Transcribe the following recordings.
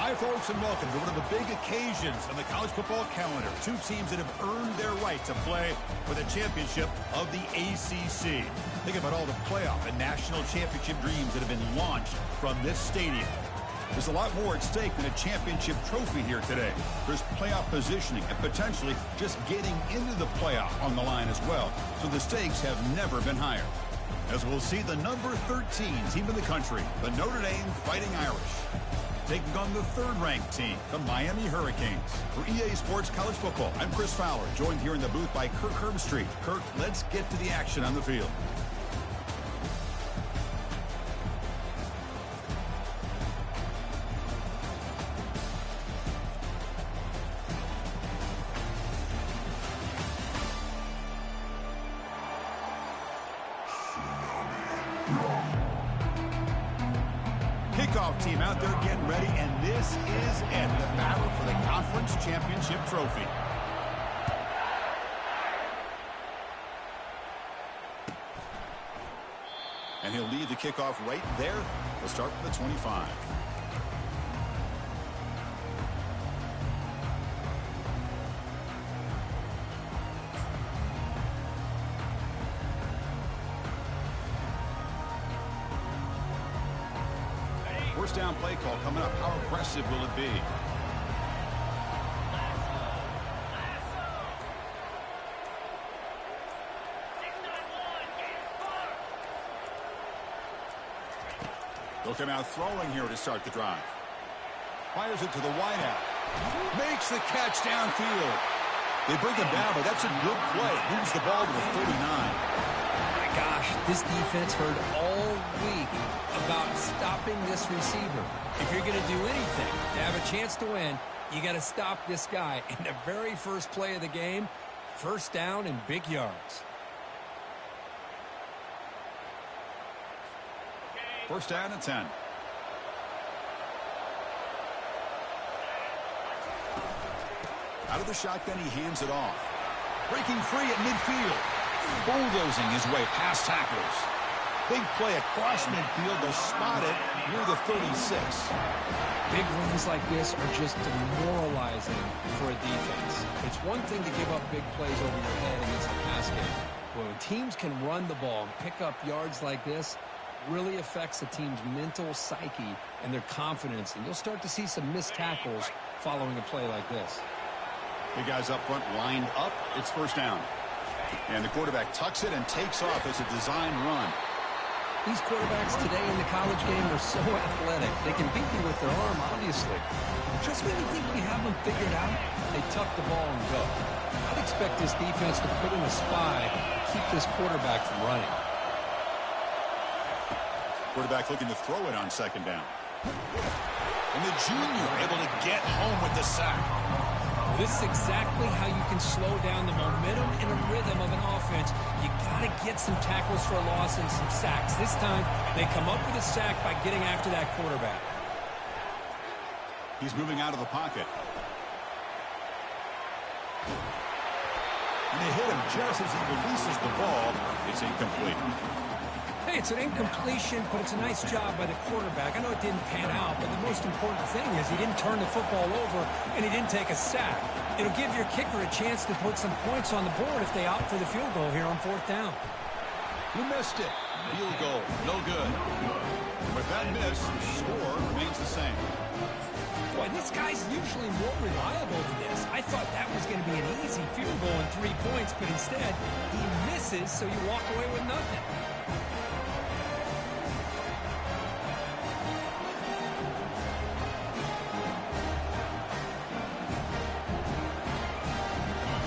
Hi, folks, and welcome to one of the big occasions on the college football calendar. Two teams that have earned their right to play for the championship of the ACC. Think about all the playoff and national championship dreams that have been launched from this stadium. There's a lot more at stake than a championship trophy here today. There's playoff positioning and potentially just getting into the playoff on the line as well. So the stakes have never been higher. As we'll see the number 13 team in the country, the Notre Dame Fighting Irish, taking on the third-ranked team, the Miami Hurricanes. For EA Sports College Football, I'm Chris Fowler, joined here in the booth by Kirk Herbstreit. Kirk, let's get to the action on the field. Kickoff team out there getting ready, and this is it, the battle for the conference championship trophy. And he'll lead the kickoff right there. We'll start with the 25. First down play call coming up. How aggressive will it be? They'll come out throwing here to start the drive. Fires it to the wideout. Makes the catch downfield. They bring him down, but that's a good play. Moves the ball to the 39. Gosh, this defense heard all week about stopping this receiver. If you're going to do anything to have a chance to win, you got to stop this guy. In the very first play of the game, first down and big yards. First down and 10. Out of the shotgun, he hands it off. Breaking free at midfield. Bulldozing his way past tacklers. Big play across midfield. They'll spot it near the 36. Big runs like this are just demoralizing for a defense. It's one thing to give up big plays over your head against the pass game. But when teams can run the ball and pick up yards like this, it really affects the team's mental psyche and their confidence. And you'll start to see some missed tackles following a play like this. Big guys up front lined up. It's first down. And the quarterback tucks it and takes off as a design run. These quarterbacks today in the college game are so athletic. They can beat you with their arm, obviously. Just when you think you have them figured out, they tuck the ball and go. I'd expect this defense to put in a spy to keep this quarterback from running. Quarterback looking to throw it on second down. And the junior able to get home with the sack. This is exactly how you can slow down the momentum and a rhythm of an offense. You got to get some tackles for a loss and some sacks. This time, they come up with a sack by getting after that quarterback. He's moving out of the pocket. And they hit him just as he releases the ball. It's incomplete. Hey, it's an incompletion, but it's a nice job by the quarterback. I know it didn't pan out, but the most important thing is he didn't turn the football over and he didn't take a sack. It'll give your kicker a chance to put some points on the board if they opt for the field goal here on fourth down. You missed it. Field goal, no good. With that miss, the score remains the same. Boy, this guy's usually more reliable than this. I thought that was going to be an easy field goal and 3 points, but instead, he misses, so you walk away with nothing.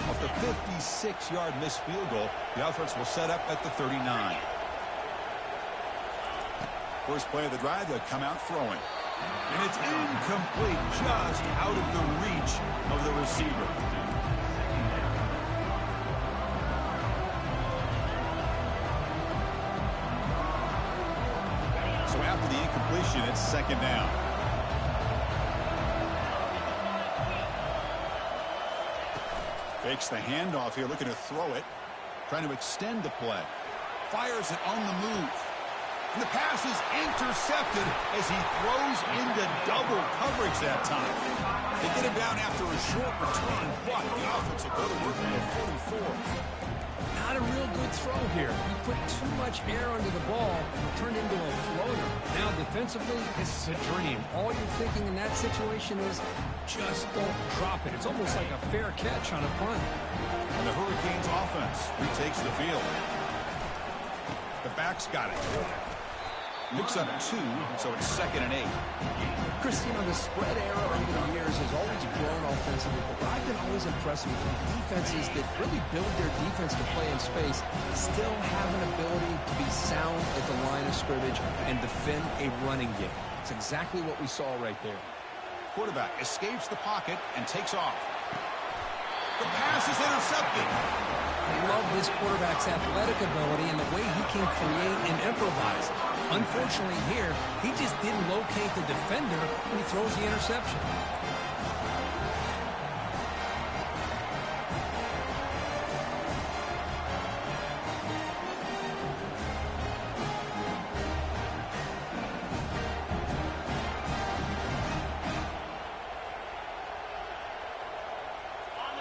Off the 56-yard missed field goal, the offense will set up at the 39. First play of the drive, they'll come out throwing. And it's incomplete, just out of the reach of the receiver. So after the incompletion, it's second down. Fakes the handoff here, looking to throw it. Trying to extend the play. Fires it on the move. And the pass is intercepted as he throws into double coverage that time. They get him down after a short return, but the offense will go to work on the 44. Not a real good throw here. He put too much air under the ball, turned into a floater. Now defensively, this is a dream. All you're thinking in that situation is just don't drop it. It's almost like a fair catch on a punt. And the Hurricanes offense retakes the field. The back's got it. Picks up 2, so it's 2nd and 8. Chris, you know, the spread era over the years has always grown offensively, but I've been always impressed with defenses that really build their defense to play in space, still have an ability to be sound at the line of scrimmage and defend a running game. It's exactly what we saw right there. Quarterback escapes the pocket and takes off. The pass is intercepted. I love this quarterback's athletic ability and the way he can create and improvise. Unfortunately here, he just didn't locate the defender when he throws the interception.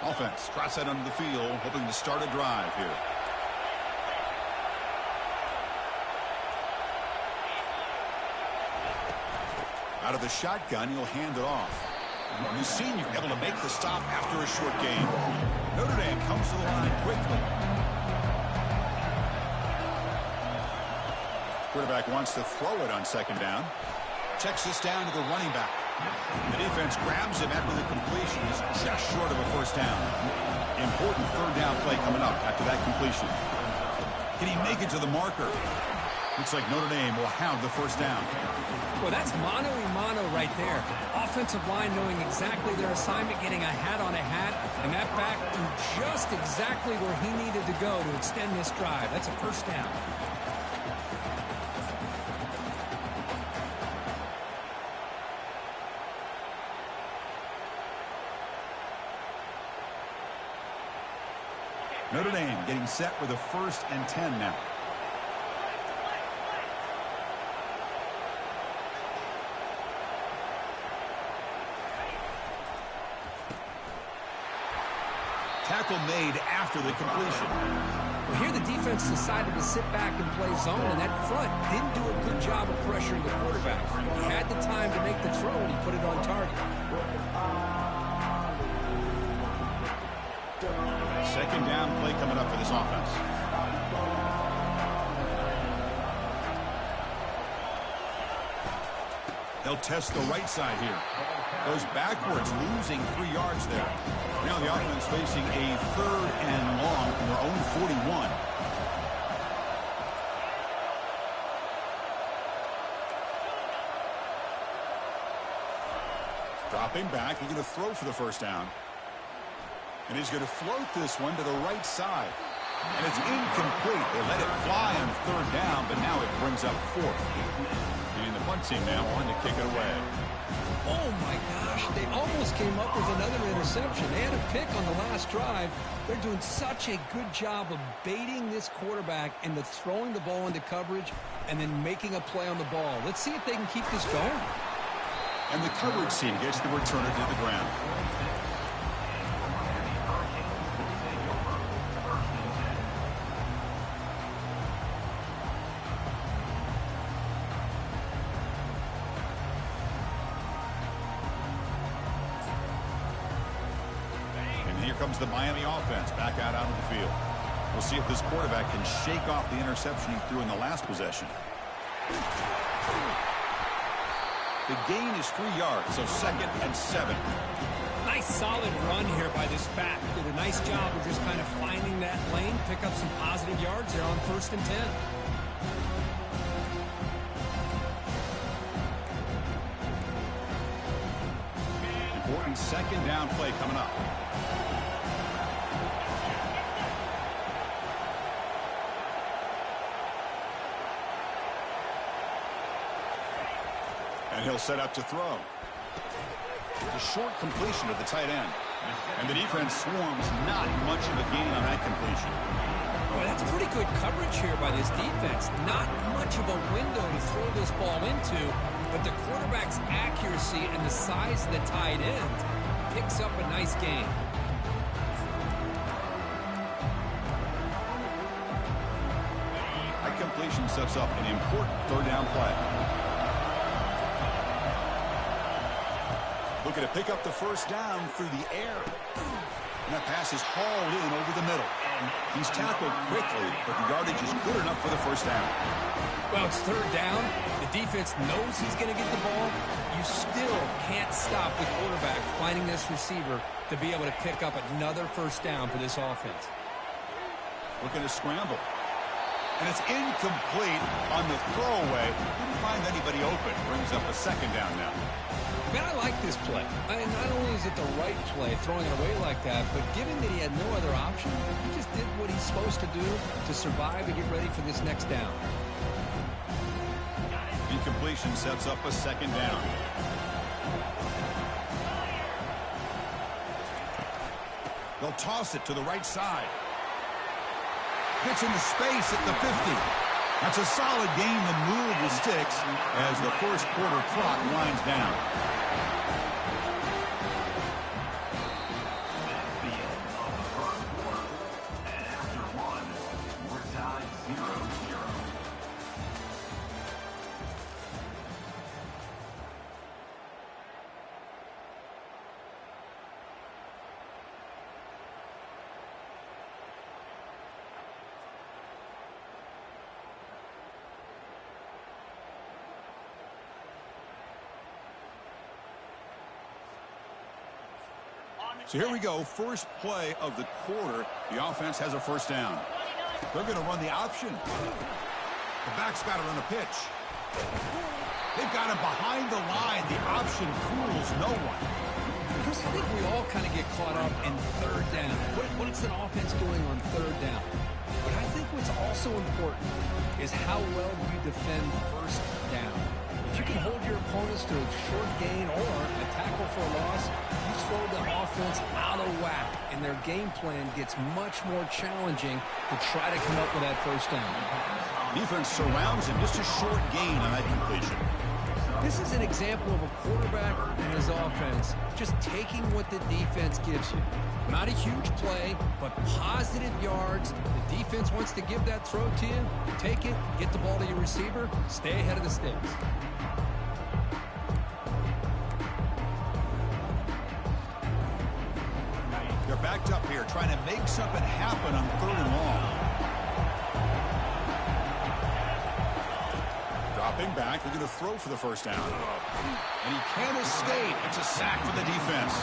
Offense trots that under the field, hoping to start a drive here. Out of the shotgun, he'll hand it off. The senior able to make the stop after a short gain. Notre Dame comes to the line quickly. Quarterback wants to throw it on 2nd down. Checks this down to the running back. The defense grabs him after the completion. He's just short of a 1st down. Important 3rd down play coming up after that completion. Can he make it to the marker? Looks like Notre Dame will have the 1st down. Well, that's mano-a-mano right there. Offensive line knowing exactly their assignment, getting a hat on a hat, and that back to just exactly where he needed to go to extend this drive. That's a 1st down. Notre Dame getting set with a 1st and 10 now. Tackle made after the completion. Well, here the defense decided to sit back and play zone, and that front didn't do a good job of pressuring the quarterback. He had the time to make the throw, and he put it on target. 2nd down play coming up for this offense. They'll test the right side here. Goes backwards, losing 3 yards there. Now the offense facing a 3rd and long from their own 41. Dropping back, he's going to throw for the 1st down. And he's going to float this one to the right side. And it's incomplete. They let it fly on 3rd down, but now it brings up 4th. And the punt team now on to kick it away. Oh, my gosh. They almost came up with another interception. They had a pick on the last drive. They're doing such a good job of baiting this quarterback into throwing the ball into coverage and then making a play on the ball. Let's see if they can keep this going. And the coverage team gets the returner to the ground. Comes the Miami offense back out onto the field. We'll see if this quarterback can shake off the interception he threw in the last possession. The gain is 3 yards, so 2nd and 7. Nice solid run here by this back. Did a nice job of just kind of finding that lane, pick up some positive yards there on 1st and 10. Important 2nd down play coming up. And he'll set up to throw. A short completion to the tight end. And the defense swarms, not much of a gain on that completion. Boy, that's pretty good coverage here by this defense. Not much of a window to throw this ball into, but the quarterback's accuracy and the size of the tight end picks up a nice gain. That completion sets up an important third down play. Looking to pick up the first down through the air. And that pass is hauled in over the middle. He's tackled quickly, but the yardage is good enough for the first down. Well, it's third down. The defense knows he's going to get the ball. You still can't stop the quarterback finding this receiver to be able to pick up another first down for this offense. Looking to scramble. And it's incomplete on the throwaway. Didn't find anybody open. Brings up a second down now. Man, I like this play. Not only is it the right play, throwing it away like that, but given that he had no other option, he just did what he's supposed to do to survive and get ready for this next down. Incompletion sets up a second down. They'll toss it to the right side. Gets into space at the 50. That's a solid gain to move the sticks as the first quarter clock winds down. So here we go, first play of the quarter. The offense has a first down. They're going to run the option. The back's got to run the pitch. They've got him behind the line. The option fools no one. Chris, I think we all kind of get caught up in third down. What is an offense doing on third down? But I think what's also important is how well you defend first down. If you can hold your opponents to a short gain or a tackle for a loss, you throw the offense out of whack, and their game plan gets much more challenging to try to come up with that first down. Defense surrounds him, just a short gain on that completion. This is an example of a quarterback and his offense just taking what the defense gives you. Not a huge play, but positive yards. The defense wants to give that throw to you. You take it, get the ball to your receiver, stay ahead of the sticks. They're backed up here, trying to make something happen on third and long. Dropping back, they're going to throw for the first down. And he can't escape. It's a sack for the defense.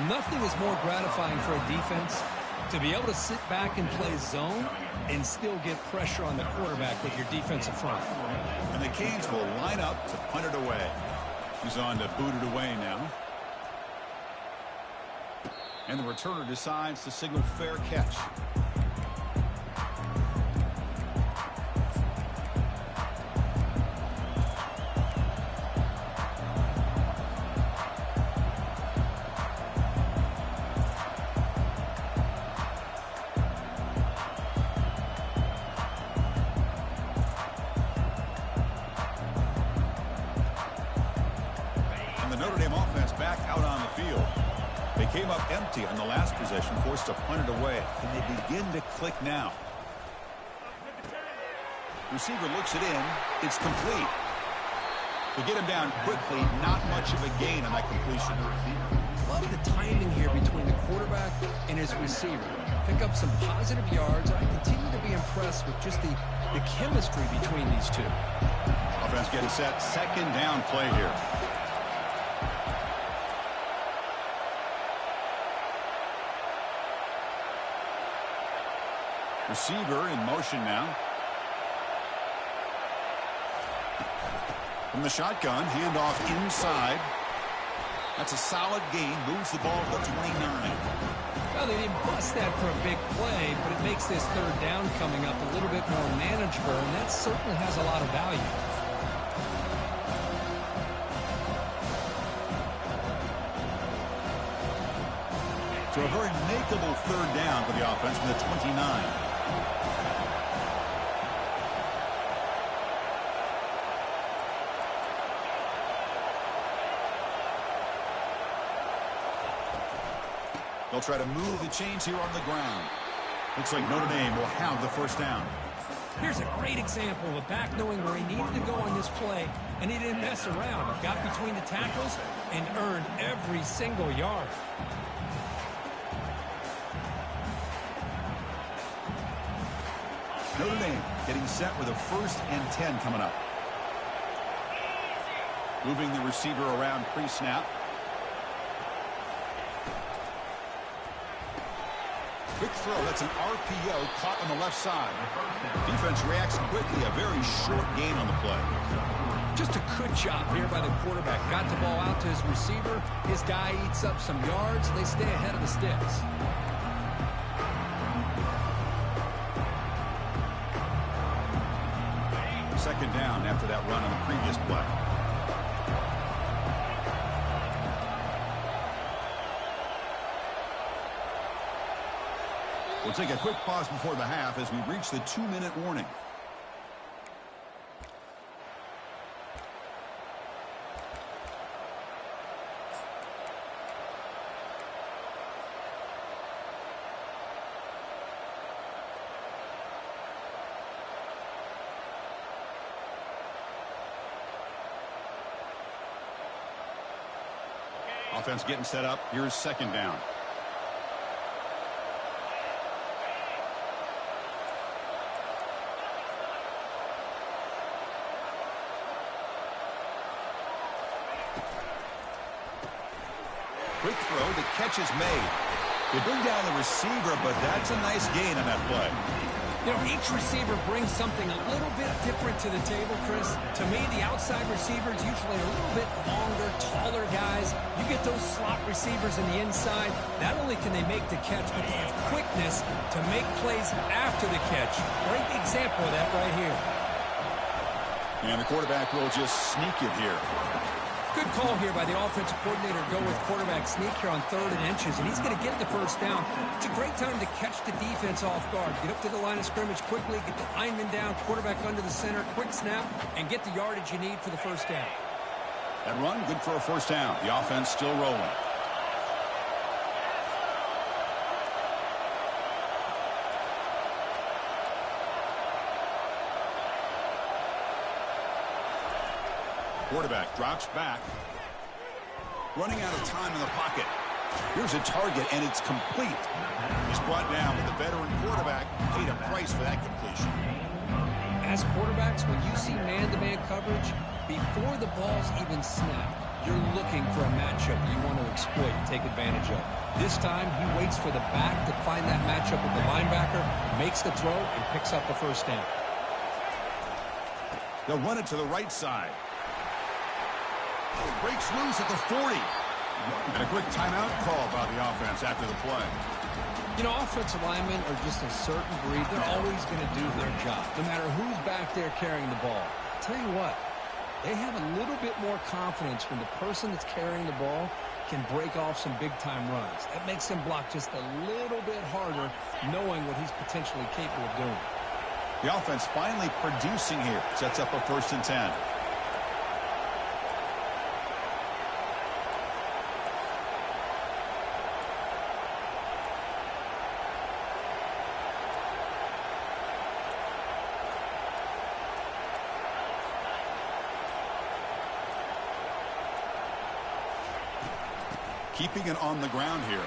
Nothing is more gratifying for a defense to be able to sit back and play zone and still get pressure on the quarterback with your defensive front. And the Canes will line up to punt it away. He's on to boot it away now. And the returner decides to signal fair catch. And the Notre Dame offense back out on the field. They came up empty on the last possession, forced to punt it away. And they begin to click now. Receiver looks it in. It's complete. They get him down quickly. Not much of a gain on that completion. Love the timing here between the quarterback and his receiver. Pick up some positive yards. I continue to be impressed with just the chemistry between these two. Offense getting set. Second down play here. Receiver in motion now. From the shotgun, handoff inside. That's a solid gain. Moves the ball to 29. Well, they didn't bust that for a big play, but it makes this third down coming up a little bit more manageable, and that certainly has a lot of value. So a very makeable third down for the offense from the 29. They'll try to move the chains here on the ground. Looks like Notre Dame will have the first down. Here's a great example of a back knowing where he needed to go on this play, and he didn't mess around. He got between the tackles and earned every single yard. Notre Dame getting set with a 1st and 10 coming up. Moving the receiver around pre-snap. Quick throw. That's an RPO caught on the left side. Defense reacts quickly. A very short gain on the play. Just a good job here by the quarterback. Got the ball out to his receiver. His guy eats up some yards. They stay ahead of the sticks. Second down after that run on the previous play. We'll take a quick pause before the half as we reach the 2-minute warning. Offense getting set up. Here's second down. Quick throw. The catch is made. They bring down the receiver, but that's a nice gain on that play. You know, each receiver brings something a little bit different to the table, Chris. To me, the outside receivers usually a little bit longer, taller guys. You get those slot receivers in the inside. Not only can they make the catch, but they have quickness to make plays after the catch. Great example of that right here. And the quarterback will just sneak it here. Good call here by the offensive coordinator to go with quarterback sneak here on 3rd and inches, and he's going to get the first down. It's a great time to catch the defense off guard. Get up to the line of scrimmage quickly, get the lineman down, quarterback under the center, quick snap, and get the yardage you need for the first down. That run, good for a first down. The offense still rolling. Quarterback drops back. Running out of time in the pocket. Here's a target, and it's complete. He's brought down, but the veteran quarterback paid a price for that completion. As quarterbacks, when you see man-to-man coverage, before the ball's even snapped, you're looking for a matchup you want to exploit and take advantage of. This time, he waits for the back to find that matchup with the linebacker, makes the throw, and picks up the first down. They'll run it to the right side. Breaks loose at the 40. And a quick timeout call by the offense after the play. You know, offensive linemen are just a certain breed. They're always going to do their job, no matter who's back there carrying the ball. I'll tell you what, they have a little bit more confidence when the person that's carrying the ball can break off some big-time runs. That makes them block just a little bit harder, knowing what he's potentially capable of doing. The offense finally producing here. Sets up a 1st and 10. Keeping it on the ground here.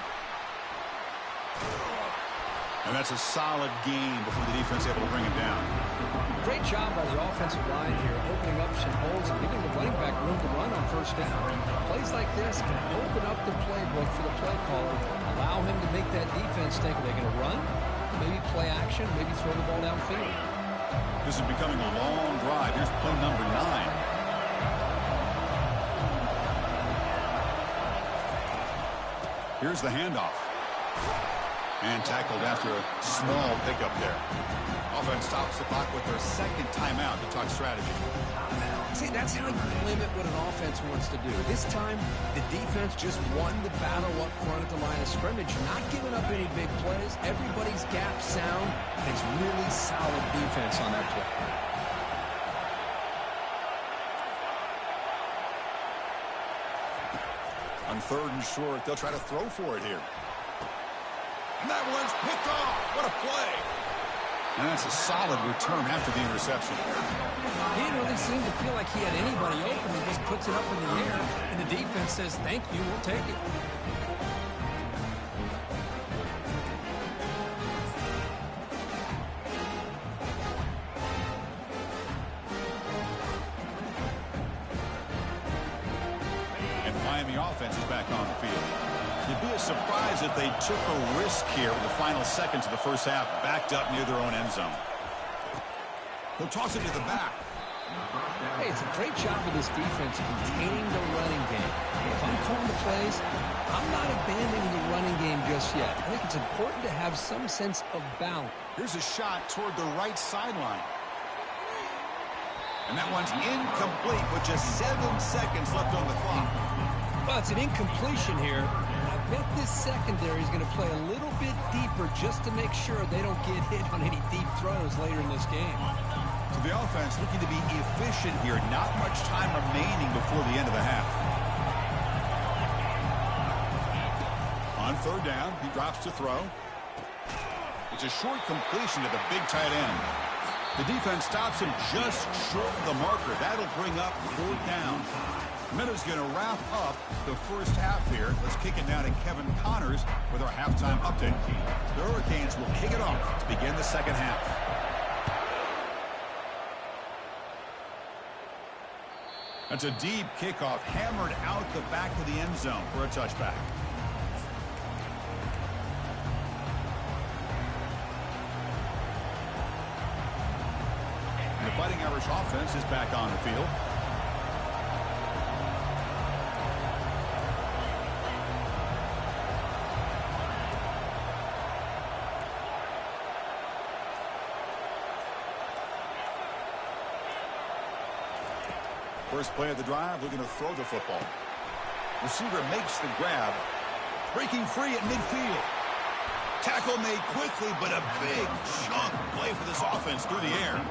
And that's a solid gain before the defense able to bring it down. Great job by the offensive line here, opening up some holes and giving the running back room to run on first down. Plays like this can open up the playbook for the play caller, allow him to make that defense think, are they going to run? Maybe play action, maybe throw the ball downfield. This is becoming a long drive. Here's play number 9. Here's the handoff. And tackled after a small pickup there. Offense stops the clock with their 2nd timeout to talk strategy. See, that's how you limit what an offense wants to do. This time, the defense just won the battle up front at the line of scrimmage, not giving up any big plays. Everybody's gap sound. It's really solid defense on that play. On 3rd and short, they'll try to throw for it here. That one's picked off. What a play. And that's a solid return after the interception. He didn't really seem to feel like he had anybody open. He just puts it up in the air, and the defense says, thank you, we'll take it. And Miami offense is back on the field. It'd be a surprise if they took a risk here with the final seconds of the first half, backed up near their own end zone. They'll toss it to the back. Hey, it's a great job of this defense containing the running game. If I'm calling the plays, I'm not abandoning the running game just yet. I think it's important to have some sense of balance. Here's a shot toward the right sideline. And that one's incomplete with just 7 seconds left on the clock. Well, it's an incompletion here. I bet this secondary is going to play a little bit deeper just to make sure they don't get hit on any deep throws later in this game. So the offense looking to be efficient here. Not much time remaining before the end of the half. On third down, he drops to throw. It's a short completion to the big tight end. The defense stops him just short of the marker. That'll bring up fourth down. Minuta's going to wrap up the first half here. Let's kick it down to Kevin Connors with our halftime update. The Hurricanes will kick it off to begin the second half. That's a deep kickoff, hammered out the back of the end zone for a touchback. And the Fighting Irish offense is back on the field. First play of the drive, looking to throw the football. Receiver makes the grab. Breaking free at midfield. Tackle made quickly, but a big chunk play for this offense through the air.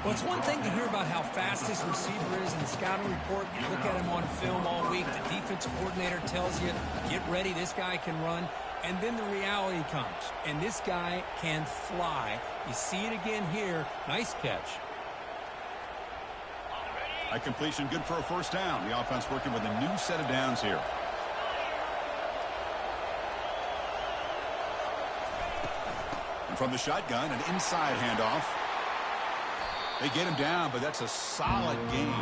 Well, it's one thing to hear about how fast this receiver is in the scouting report. You look at him on film all week. The defensive coordinator tells you, get ready, this guy can run. And then the reality comes, and this guy can fly. You see it again here. Nice catch. A completion good for a first down. The offense working with a new set of downs here. And from the shotgun, an inside handoff. They get him down, but that's a solid game.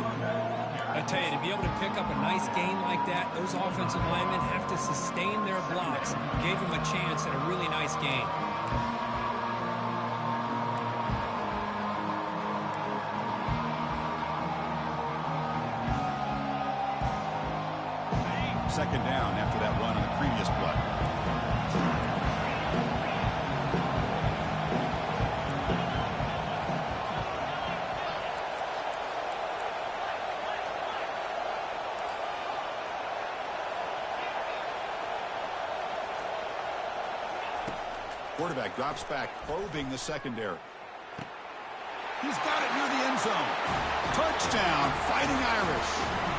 I tell you, to be able to pick up a nice gain like that, those offensive linemen have to sustain their blocks. Gave him a chance at a really nice gain. Second down after that run on the previous play. Quarterback drops back, probing the secondary. He's got it near the end zone. Touchdown, Fighting Irish.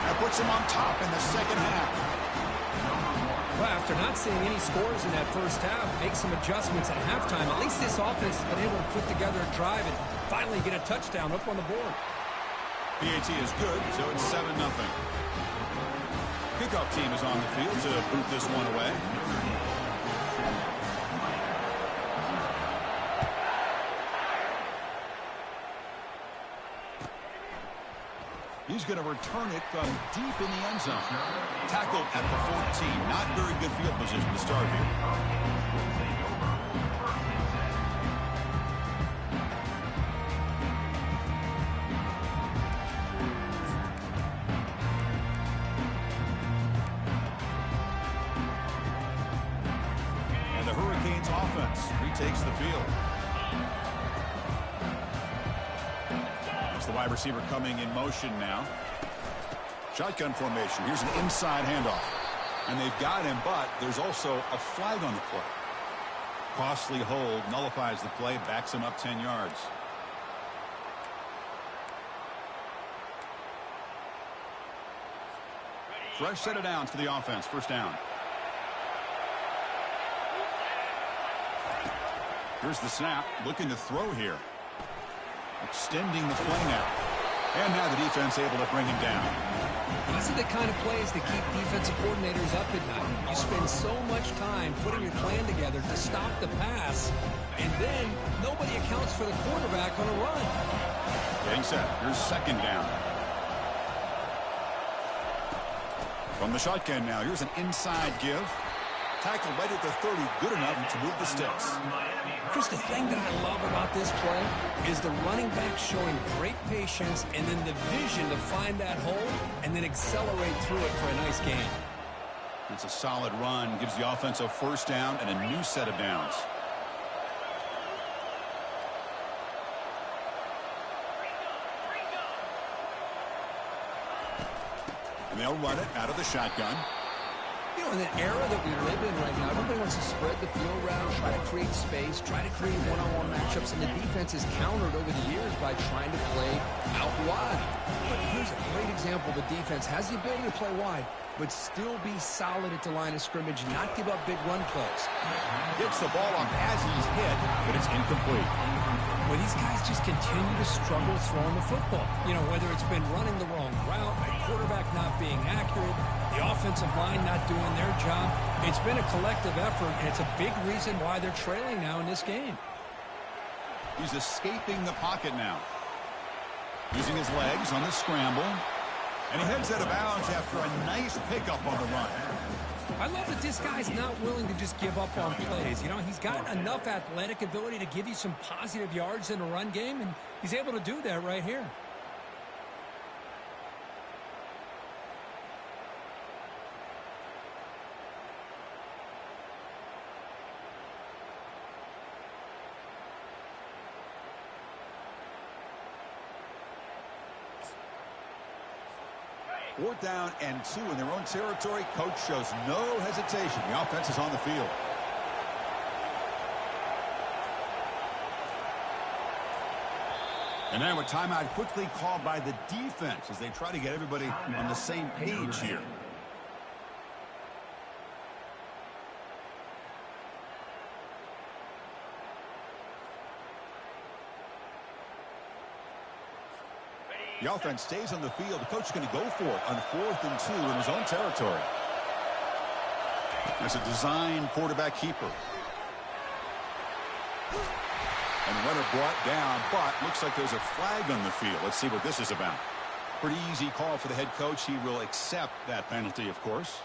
That puts him on top in the second half. Well, after not seeing any scores in that first half, make some adjustments at halftime. At least this offense has been able to put together a drive and finally get a touchdown up on the board. PAT is good, so it's 7-0. Kickoff team is on the field to boot this one away. He's going to return it from deep in the end zone. Tackled at the 14. Not very good field position to start here. And the Hurricanes offense retakes the field. The wide receiver coming in motion now. Shotgun formation. Here's an inside handoff. And they've got him, but there's also a flag on the play. Costly hold, nullifies the play, backs him up 10 yards. Fresh set of downs for the offense. First down. Here's the snap. Looking to throw here. Extending the play now. And now the defense able to bring him down. These are the kind of plays that keep defensive coordinators up at night. You spend so much time putting your plan together to stop the pass, and then nobody accounts for the quarterback on a run. Getting set. Here's second down. From the shotgun now, here's an inside give. Tackle right at the 30, good enough to move the sticks. Chris, the thing that I love about this play is the running back showing great patience and then the vision to find that hole and then accelerate through it for a nice gain. It's a solid run, gives the offense a first down and a new set of downs. And they'll run it out of the shotgun. You know, in the era that we live in right now, everybody wants to spread the field around, try to create space, try to create one-on-one matchups, and the defense is countered over the years by trying to play out wide. But here's a great example. The defense has the ability to play wide, but still be solid at the line of scrimmage, not give up big run plays. Gets the ball off as he's hit, but it's incomplete. Well, these guys just continue to struggle throwing the football. You know, whether it's been running the wrong route, a quarterback not being accurate, the offensive line not doing their job. It's been a collective effort, and it's a big reason why they're trailing now in this game. He's escaping the pocket now. Using his legs on the scramble. And he heads out of bounds after a nice pickup on the run. I love that this guy's not willing to just give up on plays. You know, he's got enough athletic ability to give you some positive yards in the run game, and he's able to do that right here. Fourth down and 2 in their own territory. Coach shows no hesitation. The offense is on the field. And now a timeout quickly called by the defense as they try to get everybody on the same page here. The offense stays on the field. The coach is going to go for it on 4th and 2 in his own territory. There's a design quarterback keeper. And runner brought down, but looks like there's a flag on the field. Let's see what this is about. Pretty easy call for the head coach. He will accept that penalty, of course.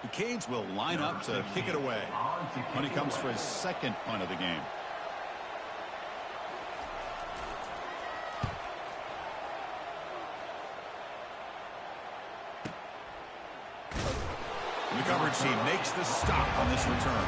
The Canes will line up to kick it away when he comes for his second punt of the game. The coverage team makes the stop on this return.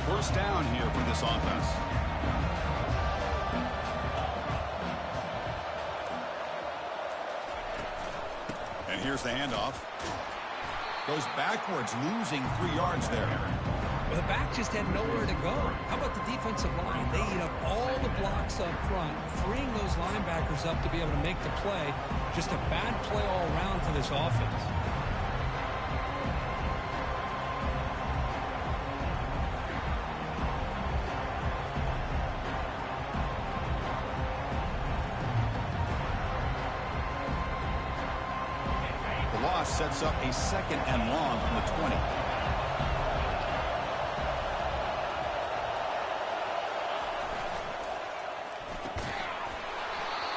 First down here for this offense. And here's the handoff. Goes backwards, losing 3 yards there. Well, the back just had nowhere to go. How about the defensive line? They eat up all the blocks up front, freeing those linebackers up to be able to make the play. Just a bad play all around for this offense. Sets up a 2nd and long from the 20.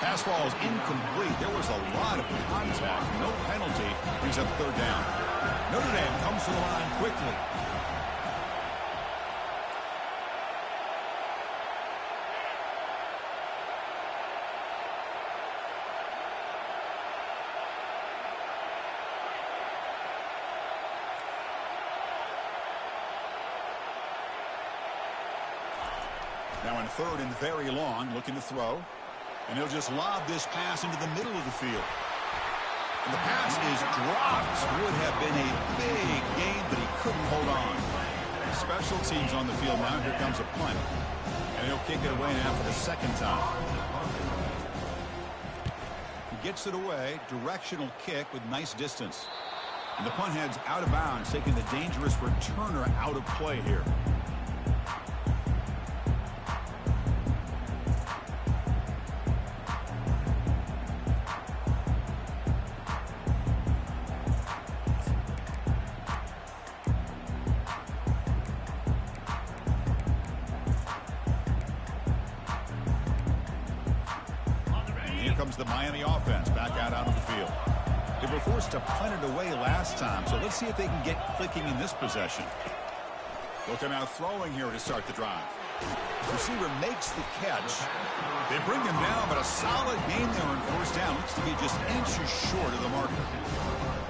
Pass ball is incomplete. There was a lot of contact. No penalty. Brings up 3rd down. Notre Dame comes to the line quickly. Now in 3rd and very long, looking to throw. And he'll just lob this pass into the middle of the field. And the pass is dropped. Would have been a big gain, but he couldn't hold on. Special teams on the field now. Here comes a punt. And he'll kick it away now for the second time. He gets it away. Directional kick with nice distance. And the punt heads out of bounds, taking the dangerous returner out of play here. The Miami offense back out onto the field. They were forced to punt it away last time, so let's see if they can get clicking in this possession. They'll come out throwing here to start the drive. Receiver makes the catch. They bring him down, but a solid game there on first down. Looks to be just inches short of the marker.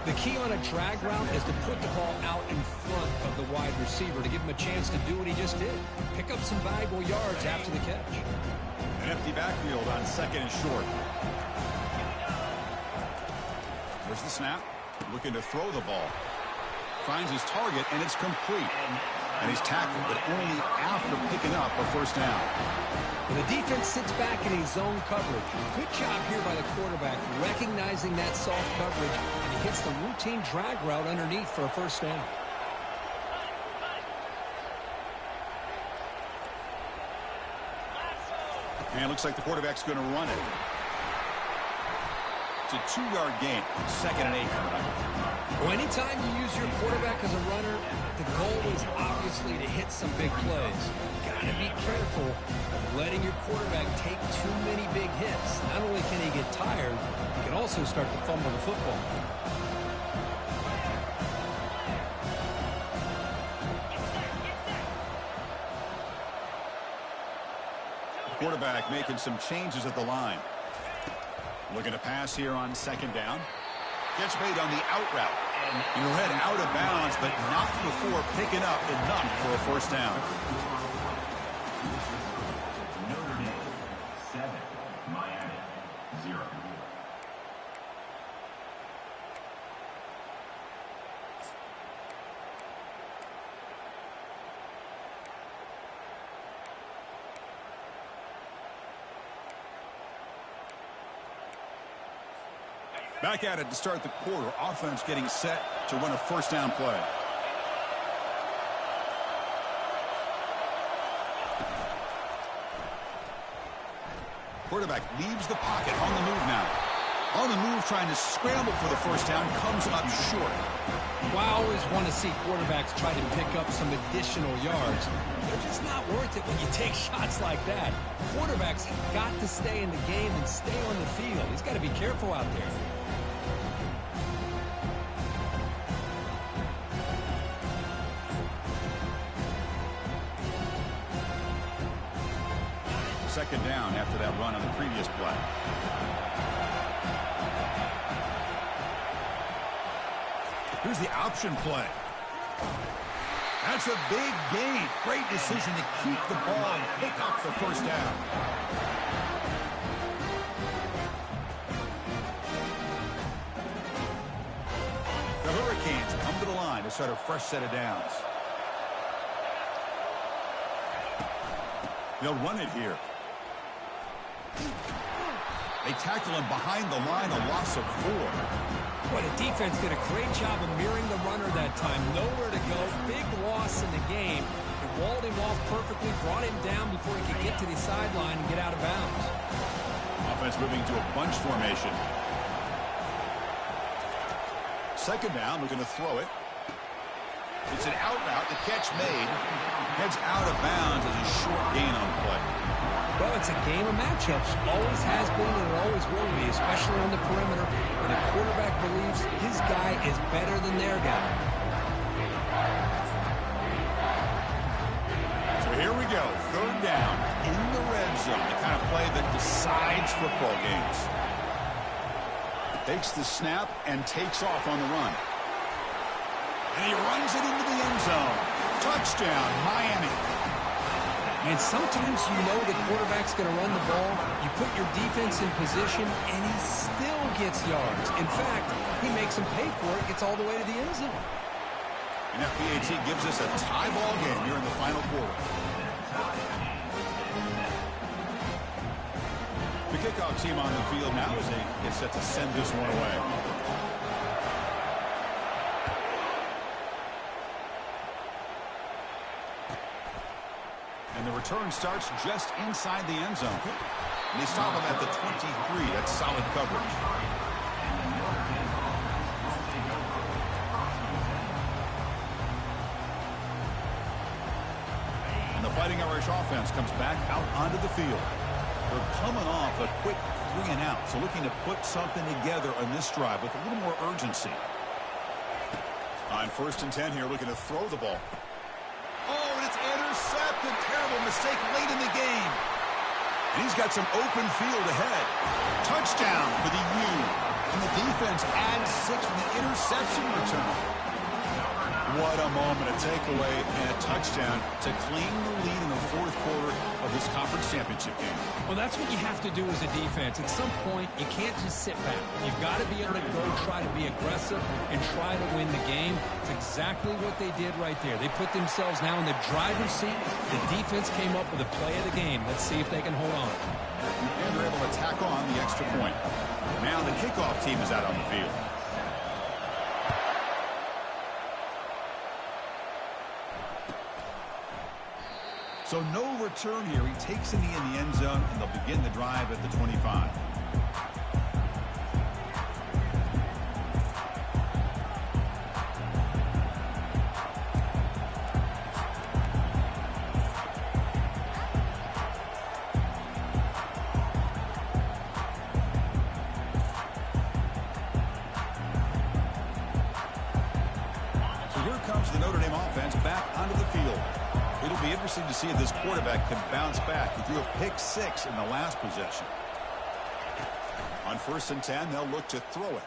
The key on a drag route is to put the ball out in front of the wide receiver to give him a chance to do what he just did. Pick up some valuable yards after the catch. An empty backfield on second and short. There's the snap. Looking to throw the ball. Finds his target, and it's complete. And he's tackled, but only after picking up a first down. When the defense sits back in a zone coverage, good job here by the quarterback, recognizing that soft coverage, and he hits the routine drag route underneath for a first down. And it looks like the quarterback's going to run it. It's a 2-yard gain. 2nd and 8 coming up. Well, anytime you use your quarterback as a runner, the goal is obviously to hit some big plays. Got to be careful of letting your quarterback take too many big hits. Not only can he get tired, he can also start to fumble the football. Quarterback making some changes at the line. Looking to pass here on second down. Gets made on the out route. And he'll head out of bounds, but not before picking up enough for a first down. Notre Dame 7, Miami 0. Back at it to start the quarter. Offense getting set to run a first down play. Quarterback leaves the pocket on the move now. On the move, trying to scramble for the first down, comes up short. Well, I always want to see quarterbacks try to pick up some additional yards. They're just not worth it when you take shots like that. Quarterbacks have got to stay in the game and stay on the field. He's got to be careful out there. Second down after that run on the previous play. Here's the option play. That's a big gain. Great decision to keep the ball and pick up the first down. The Hurricanes come to the line to start a fresh set of downs. They'll run it here. They tackle him behind the line, a loss of 4. Boy, the defense did a great job of mirroring the runner that time. Nowhere to go. Big loss in the game. They walled him off perfectly, brought him down before he could get to the sideline and get out of bounds. Offense moving to a bunch formation. Second down, looking to throw it. It's an out route. The catch made. Heads out of bounds as a short gain on play. Well, it's a game of matchups. Always has been and it always will be, especially on the perimeter, when a quarterback believes his guy is better than their guy. So here we go. Third down in the red zone. The kind of play that decides football games. Takes the snap and takes off on the run. And he runs it into the end zone. Touchdown, Miami. And sometimes you know the quarterback's going to run the ball. You put your defense in position, and he still gets yards. In fact, he makes them pay for it, gets all the way to the end zone. And that PAT gives us a tie ball game here in the final quarter. The kickoff team on the field now as they get set to send this one away. And the return starts just inside the end zone. And they stop him at the 23. That's solid coverage. And the Fighting Irish offense comes back out onto the field. They're coming off a quick 3 and out, so looking to put something together on this drive with a little more urgency. On 1st and 10 here, looking to throw the ball. Oh, and it's intercepted. Terrible mistake late in the game. And he's got some open field ahead. Touchdown for the U. And the defense adds 6 with the interception return. What a moment, a takeaway and a touchdown to claim the lead in the 4th quarter of this conference championship game. Well, that's what you have to do as a defense. At some point, you can't just sit back. You've got to be able to go try to be aggressive and try to win the game. It's exactly what they did right there. They put themselves now in the driver's seat. The defense came up with a play of the game. Let's see if they can hold on. And they're able to tack on the extra point. Now the kickoff team is out on the field. So no return here. He takes in the end zone, and they'll begin the drive at the 25. So here comes the Notre Dame offense back onto the field. It'll be interesting to see if this quarterback can bounce back. He threw a pick-6 in the last possession. On 1st and 10, they'll look to throw it.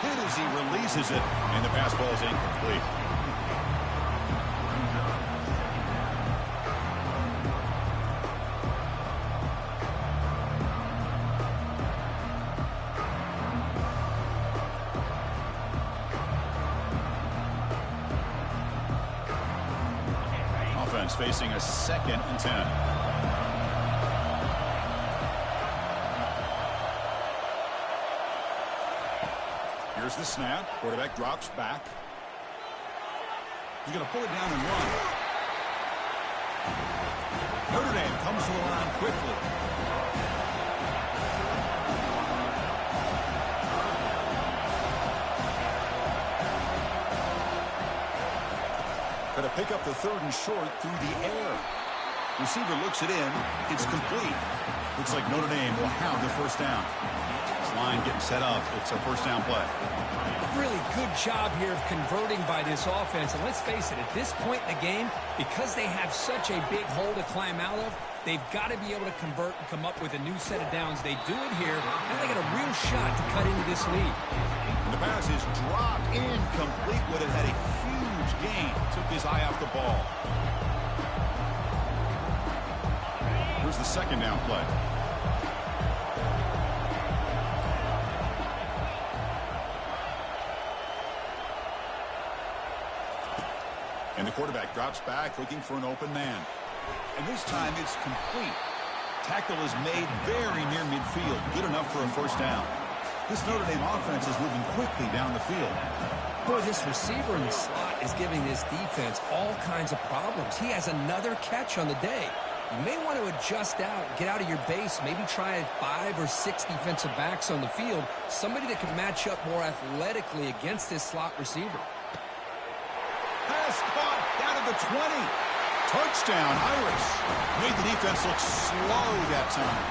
Hit as he releases it, and the pass ball is incomplete. Facing a 2nd and 10. Here's the snap. Quarterback drops back. He's going to pull it down and run. Notre Dame comes to the line quickly. Going to pick up the 3rd and short through the air. Receiver looks it in. It's complete. Looks like Notre Dame will have the 1st down. This line getting set up. It's a 1st down play. Really good job here of converting by this offense. And let's face it, at this point in the game, because they have such a big hole to climb out of, they've got to be able to convert and come up with a new set of downs. They do it here, and they got a real shot to cut into this lead. And the pass is dropped incomplete. Would have had a huge gain. Took his eye off the ball. Here's the 2nd down play. And the quarterback drops back looking for an open man. And this time it's complete. Tackle is made very near midfield. Good enough for a 1st down. This Notre Dame offense is moving quickly down the field. Boy, this receiver in the slot is giving this defense all kinds of problems. He has another catch on the day. You may want to adjust out, get out of your base, maybe try 5 or 6 defensive backs on the field, somebody that can match up more athletically against this slot receiver. Pass caught down to the 20. Touchdown, Irish. Made the defense look slow that time.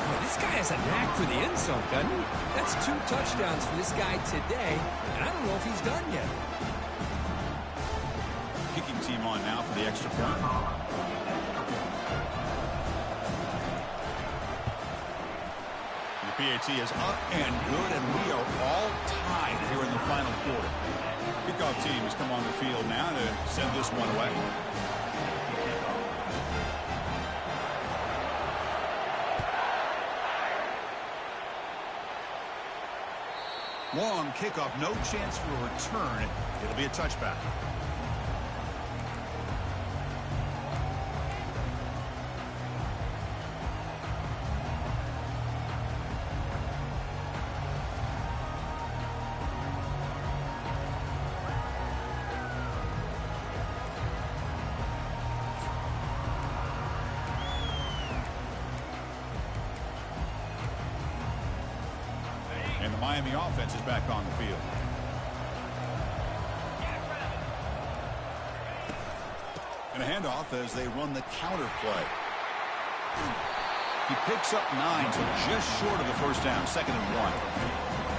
Boy, this guy has a knack for the end zone, doesn't he? That's 2 touchdowns for this guy today, and I don't know if he's done yet. Kicking team on now for the extra point. PAT is up and good, and we are all tied here in the final quarter. Kickoff team has come on the field now to send this one away. Long kickoff, no chance for a return. It'll be a touchback. And the Miami offense is back on the field. And a handoff as they run the counter play. He picks up 9, so just short of the first down, 2nd and 1.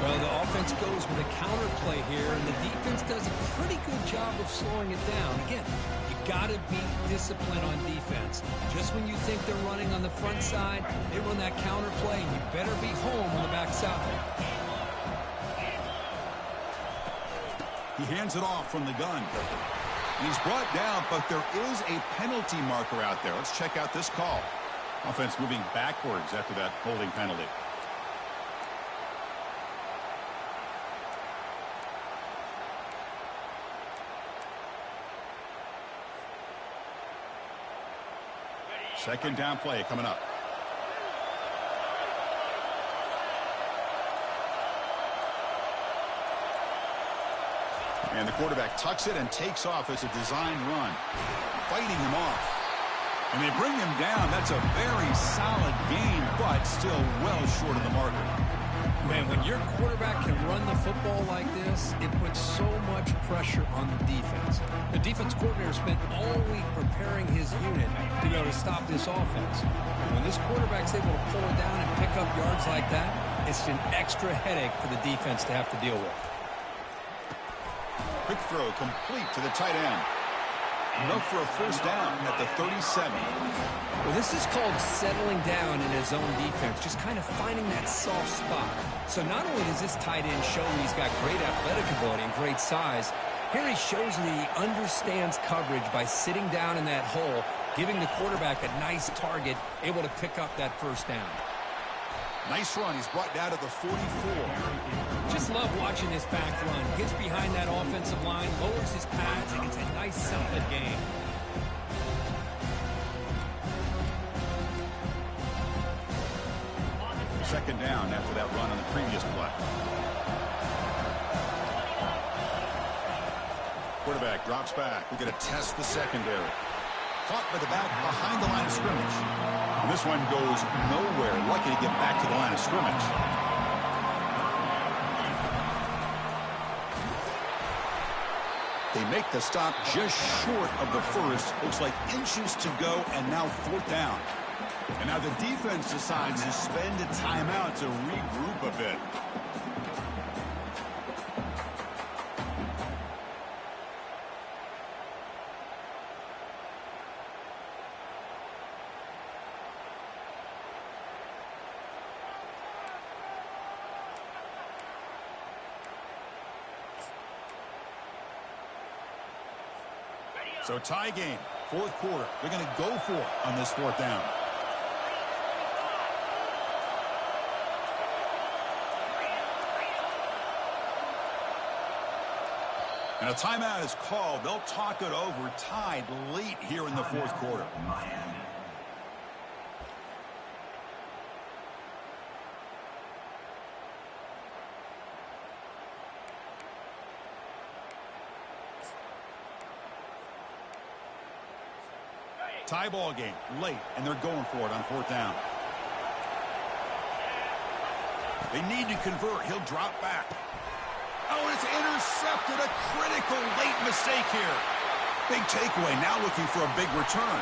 Well, the offense goes with a counter play here, and the defense does a pretty good job of slowing it down. Again, you got to be disciplined on defense. Just when you think they're running on the front side, they run that counter play, and you better be home on the back side. He hands it off from the gun. He's brought down, but there is a penalty marker out there. Let's check out this call. Offense moving backwards after that holding penalty. Second down play coming up. And the quarterback tucks it and takes off as a design run. Fighting him off. And they bring him down. That's a very solid gain, but still well short of the marker. Man, when your quarterback can run the football like this, it puts so much pressure on the defense. The defense coordinator spent all week preparing his unit to be able to stop this offense. And when this quarterback's able to pull it down and pick up yards like that, it's an extra headache for the defense to have to deal with. Quick throw complete to the tight end. Enough for a first down at the 37. Well, this is called settling down in his own defense, just kind of finding that soft spot. So not only does this tight end show he's got great athletic ability and great size, here he shows that he understands coverage by sitting down in that hole, giving the quarterback a nice target, able to pick up that first down. Nice run. He's brought down to the 44. Just love watching this back run. Gets behind that offensive line, lowers his pads, and gets a nice solid gain. Second down after that run on the previous play. Quarterback drops back. We're going to test the secondary. Caught by the back behind the line of scrimmage. And this one goes nowhere. Lucky to get back to the line of scrimmage. They make the stop just short of the first. Looks like inches to go, and now 4th down. And now the defense decides to spend a timeout to regroup a bit. So tie game, 4th quarter. They're going to go for it on this 4th down. And a timeout is called. They'll talk it over. Tied late here in the 4th quarter. Tie ball game late, and they're going for it on 4th down. They need to convert. He'll drop back. Oh, it's intercepted. A critical late mistake here. Big takeaway. Now looking for a big return.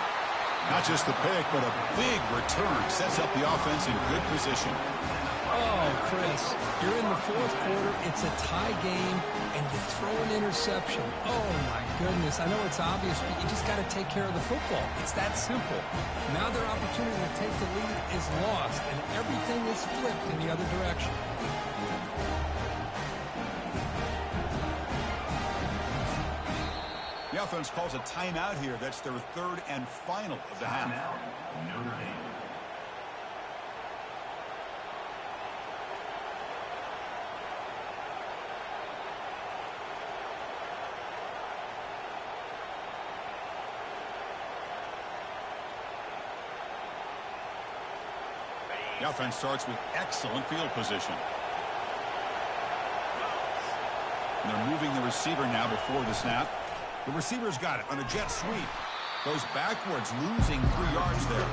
Not just the pick, but a big return. Sets up the offense in good position. Oh, Oh, Chris, you're in the fourth quarter. It's a tie game, and you throw an interception. Oh, my goodness. I know it's obvious, but you just got to take care of the football. It's that simple. Now their opportunity to take the lead is lost, and everything is flipped in the other direction. The offense calls a timeout here. That's their third and final of the half. Notre Dame. The offense starts with excellent field position. And they're moving the receiver now before the snap. The receiver's got it on a jet sweep. Goes backwards, losing 3 yards there.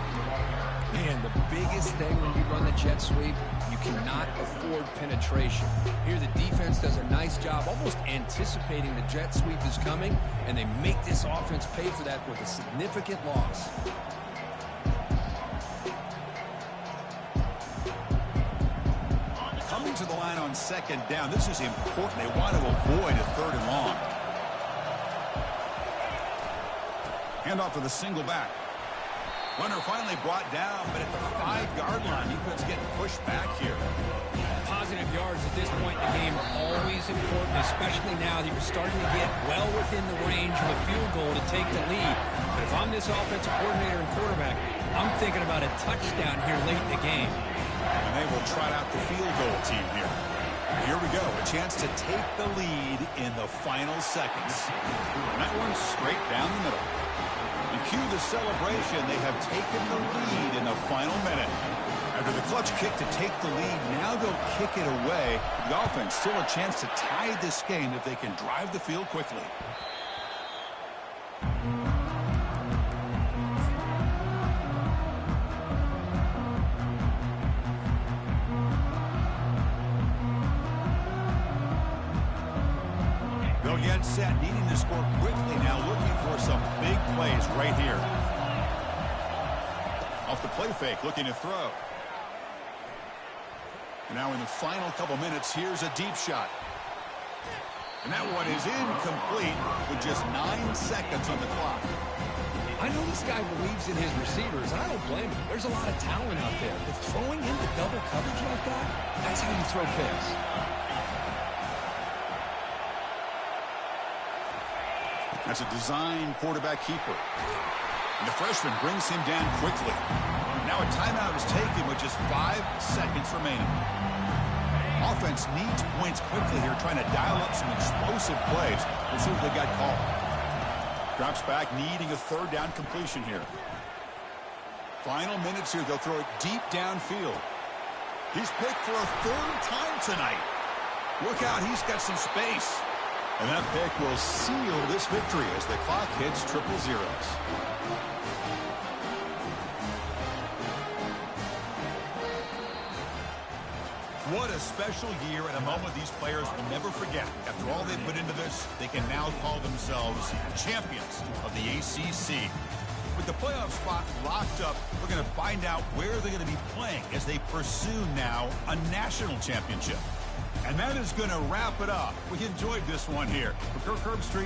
Man, the biggest thing when you run the jet sweep, you cannot afford penetration. Here the defense does a nice job almost anticipating the jet sweep is coming, and they make this offense pay for that with a significant loss. Coming to the line on second down. This is important. They want to avoid a third and long. Handoff to the single back. Runner finally brought down, but at the 5-yard line, defense getting pushed back here. Positive yards at this point in the game are always important, especially now that you're starting to get well within the range of a field goal to take the lead. But if I'm this offensive coordinator and quarterback, I'm thinking about a touchdown here late in the game. And they will trot out the field goal team here. Here we go, a chance to take the lead in the final seconds. And that one's straight down the middle. And cue the celebration. They have taken the lead in the final minute. After the clutch kick to take the lead, now they'll kick it away. The offense still a chance to tie this game if they can drive the field quickly. They'll get set, needing to score quickly now, looking for some big plays right here. Off the play fake, looking to throw. Now in the final couple minutes, here's a deep shot. And that one is incomplete with just 9 seconds on the clock. I know this guy believes in his receivers, and I don't blame him. There's a lot of talent out there. But throwing into double coverage like that, that's how you throw picks. That's a design quarterback keeper. And the freshman brings him down quickly. Now a timeout is taken with just 5 seconds remaining. Offense needs points quickly here, trying to dial up some explosive plays. We'll see what they got called. Drops back, needing a third down completion here. Final minutes here, they'll throw it deep downfield. He's picked for a 3rd time tonight. Look out, he's got some space. And that pick will seal this victory as the clock hits 000. What a special year and a moment these players will never forget. After all they put into this, they can now call themselves champions of the ACC. With the playoff spot locked up, we're going to find out where they're going to be playing as they pursue now a national championship. And that is going to wrap it up. We enjoyed this one here. For Kirk Herbstreit,